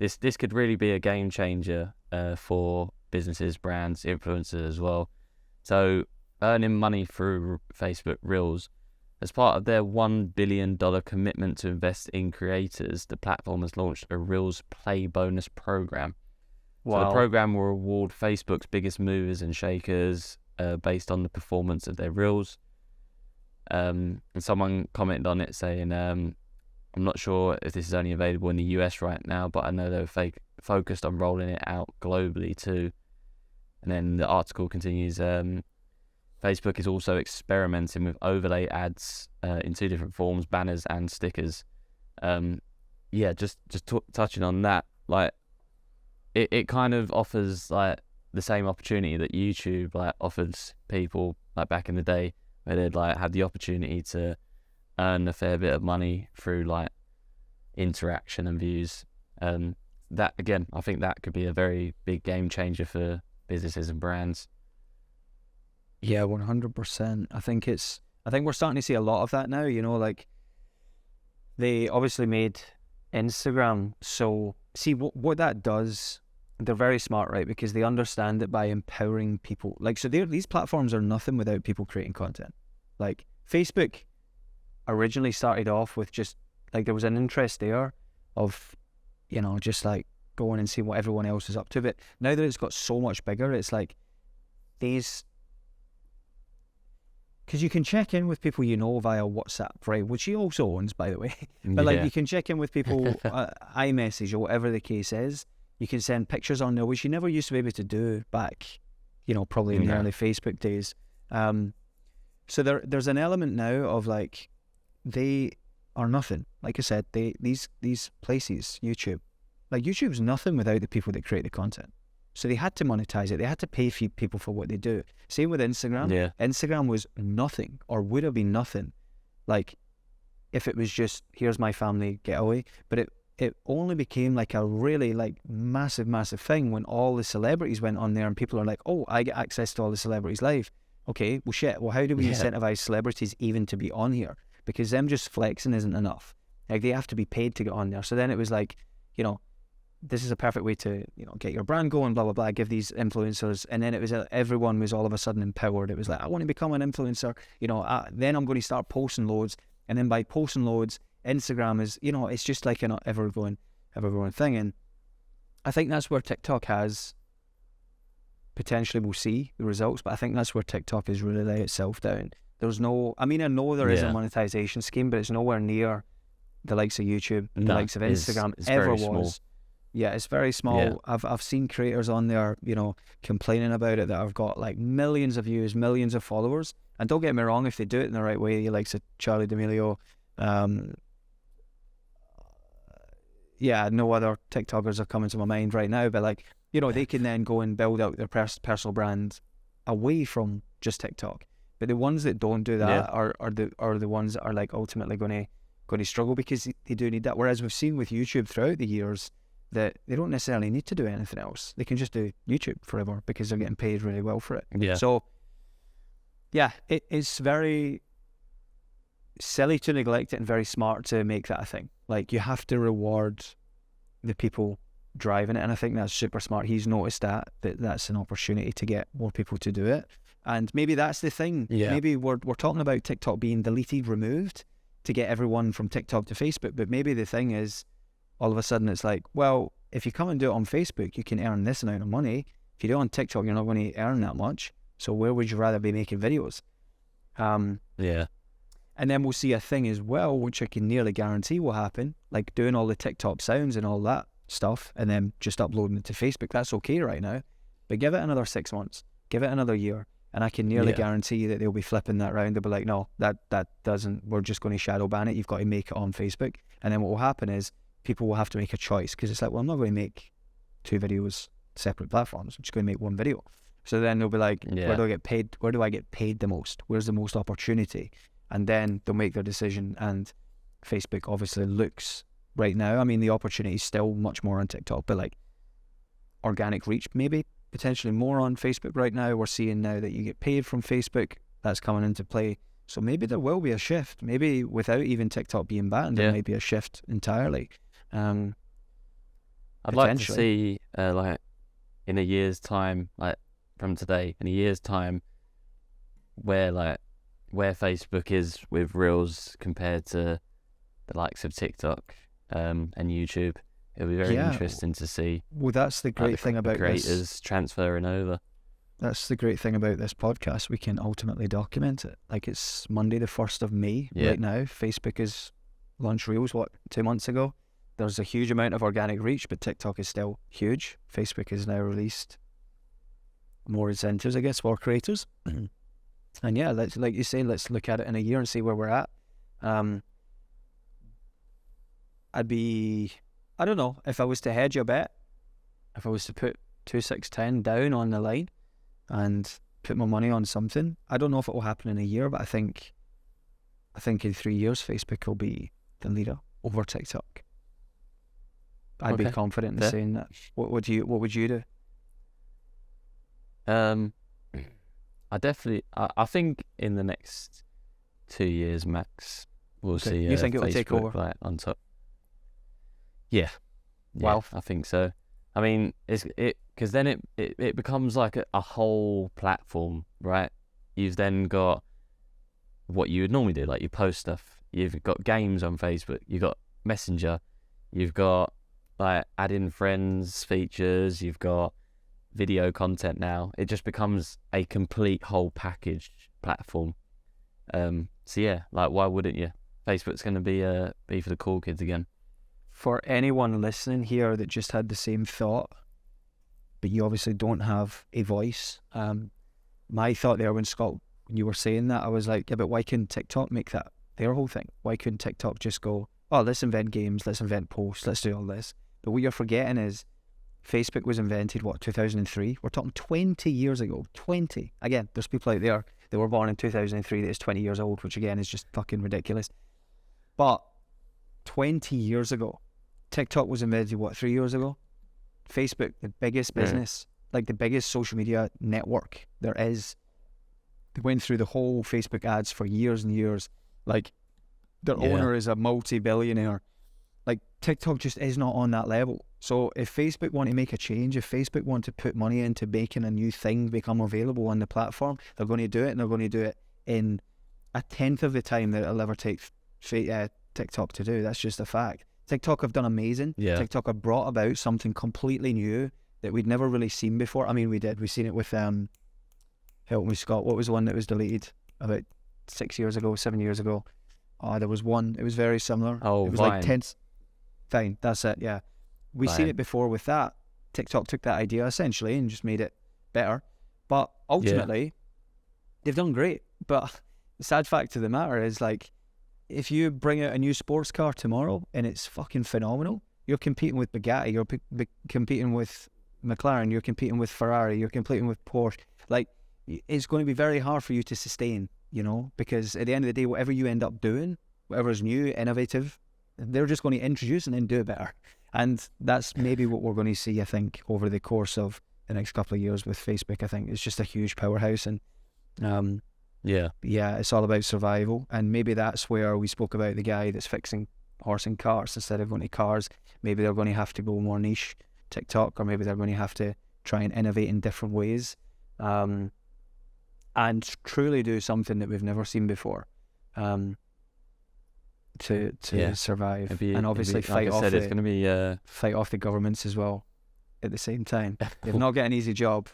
this could really be a game changer for businesses, brands, influencers as well. So earning money through Facebook Reels. As part of their $1 billion commitment to invest in creators, the platform has launched a Reels Play bonus program. So the program will reward Facebook's biggest movers and shakers based on the performance of their Reels. And someone commented on it saying, I'm not sure if this is only available in the US right now, but I know they're focused on rolling it out globally too. And then the article continues, Facebook is also experimenting with overlay ads in 2 different forms, banners and stickers. Just touching on that, like it kind of offers like the same opportunity that YouTube like offers people like back in the day, where they'd like had the opportunity to earn a fair bit of money through like interaction and views. That again, I think that could be a very big game changer for businesses and brands. Yeah, 100%. I think we're starting to see a lot of that now, you know, like they obviously made Instagram. So see what that does, they're very smart, right? Because they understand that by empowering people, like, so these platforms are nothing without people creating content. Like Facebook originally started off with just like, there was an interest there of, you know, just like going and seeing what everyone else is up to. But now that it's got so much bigger, it's like these, because you can check in with people you know via WhatsApp, right? Which he also owns, by the way. But like you can check in with people, iMessage or whatever the case is. You can send pictures on there, which you never used to be able to do back, you know, probably in the early Facebook days. So there's an element now of like, they are nothing. Like I said, these places, YouTube, like YouTube's nothing without the people that create the content. So they had to monetize it. They had to pay people for what they do. Same with Instagram. Yeah. Instagram was nothing, or would have been nothing, like if it was just, here's my family getaway. But it only became like a really like massive thing when all the celebrities went on there, and people are like, oh, I get access to all the celebrities live. Okay, well shit, well how do we incentivize celebrities even to be on here? Because them just flexing isn't enough. Like they have to be paid to get on there. So then it was like, you know, this is a perfect way to, you know, get your brand going, blah, blah, blah, give these influencers. And then it was, everyone was all of a sudden empowered. It was like, I want to become an influencer, you know, then I'm going to start posting loads. And then by posting loads, Instagram is, you know, it's just like an ever growing thing. And I think that's where TikTok has, potentially we'll see the results, but I think that's where TikTok has really let itself down. There's no, I mean, I know there is a monetization scheme, but it's nowhere near the likes of YouTube, the likes of Instagram it's ever was. Small. Yeah, it's very small. Yeah. I've seen creators on there, you know, complaining about it that have got like millions of views, millions of followers. And don't get me wrong, if they do it in the right way, the likes of Charli D'Amelio, no other TikTokers are coming to my mind right now, but like, you know, they can then go and build out their personal brand away from just TikTok. But the ones that don't do that are the ones that are like ultimately going to struggle, because they do need that. Whereas we've seen with YouTube throughout the years that they don't necessarily need to do anything else. They can just do YouTube forever because they're getting paid really well for it. Yeah. So yeah, it's very silly to neglect it and very smart to make that a thing. Like you have to reward the people driving it, and I think that's super smart. He's noticed that's an opportunity to get more people to do it. And maybe that's the thing. Yeah. Maybe we're talking about TikTok being deleted, removed to get everyone from TikTok to Facebook, but maybe the thing is, all of a sudden it's like, well, if you come and do it on Facebook, you can earn this amount of money. If you do it on TikTok, you're not going to earn that much. So where would you rather be making videos? Yeah. And then we'll see a thing as well, which I can nearly guarantee will happen, like doing all the TikTok sounds and all that stuff, and then just uploading it to Facebook. That's okay right now. But give it another 6 months, give it another year, and I can nearly guarantee that they'll be flipping that round. They'll be like, no, that doesn't, we're just going to shadow ban it. You've got to make it on Facebook. And then what will happen is people will have to make a choice, because it's like, well, I'm not going to make 2 videos, separate platforms. I'm just going to make 1 video. So then they'll be like, where do I get paid? Where do I get paid the most? Where's the most opportunity? And then they'll make their decision. And Facebook obviously looks right now, I mean, the opportunity is still much more on TikTok, but like organic reach, maybe potentially more on Facebook right now. We're seeing now that you get paid from Facebook. That's coming into play. So maybe there will be a shift. Maybe without even TikTok being banned, there may be a shift entirely. I I'd like to potentially. see, like, in a year's time, like from today, in a year's time, where Facebook is with Reels compared to the likes of TikTok, and YouTube. It'll be very Yeah. interesting to see Well, that's the like, great thing the about creators this. transferring over. That's the great thing about this podcast. We can ultimately document it. Like, it's Monday the 1st of May Yeah. right now. Facebook is launched Reels, 2 months ago? There's a huge amount of organic reach, but TikTok is still huge. Facebook has now released more incentives, I guess, for creators. And yeah, like you say, let's look at it in a year and see where we're at. I don't know, if I was to hedge a bet, if I was to put 2,610 down on the line and put my money on something, I don't know if it will happen in a year, but I think in 3 years Facebook will be the leader over TikTok. I'd be Okay. confident in Fair. saying that. What would you do? I think in the next 2 years max, we'll Okay. see. You think it'll Facebook, take over? like, on top? Yeah. Wow. I think so. I mean, because then it becomes like a whole platform, right? You've then got what you would normally do, like you post stuff. You've got games on Facebook. You've got Messenger. You've got like add in friends features. You've got video content now. It just becomes a complete whole package platform. So yeah, like, why wouldn't you? Facebook's going to be for the cool kids again. For anyone listening here that just had the same thought, but you obviously don't have a voice, my thought there when you were saying that, I was like, yeah, but why couldn't TikTok make that their whole thing? Why couldn't TikTok just go, oh, let's invent games, let's invent posts, let's do all this? But what you're forgetting is Facebook was invented, 2003? We're talking 20 years ago. 20. Again, there's people out there that were born in 2003 that is 20 years old, which again is just fucking ridiculous. But 20 years ago, TikTok was invented, 3 years ago? Facebook, the biggest business, like the biggest social media network there is. They went through the whole Facebook ads for years and years. Like, their owner is a multi-billionaire. Like, TikTok just is not on that level. So if Facebook want to make a change, if Facebook want to put money into making a new thing become available on the platform, they're going to do it, and they're going to do it in a tenth of the time that it'll ever take TikTok to do. That's just a fact. TikTok have done amazing. Yeah. TikTok have brought about something completely new that we'd never really seen before. I mean, we did. We've seen it with help me, Scott. What was the one that was deleted about 7 years ago? There was one. It was very similar. Oh, it was Vine. like 10. Fine, that's it. Yeah, we've seen Vine. it before with that. TikTok took that idea essentially and just made it better. But ultimately, they've done great. But the sad fact of the matter is, like, if you bring out a new sports car tomorrow and it's fucking phenomenal, you're competing with Bugatti, you're competing with McLaren, you're competing with Ferrari, you're competing with Porsche. Like, it's going to be very hard for you to sustain, because at the end of the day, whatever you end up doing, whatever's new, innovative, they're just going to introduce and then do it better. And that's maybe what we're going to see, I think, over the course of the next couple of years with Facebook. I think it's just a huge powerhouse, and yeah, it's all about survival. And maybe that's where we spoke about the guy that's fixing horse and carts instead of going to cars. Maybe they're going to have to go more niche, TikTok, or maybe they're going to have to try and innovate in different ways, and truly do something that we've never seen before, to survive. And obviously fight off it's going to be fight off the governments as well at the same time. They've not got an easy job.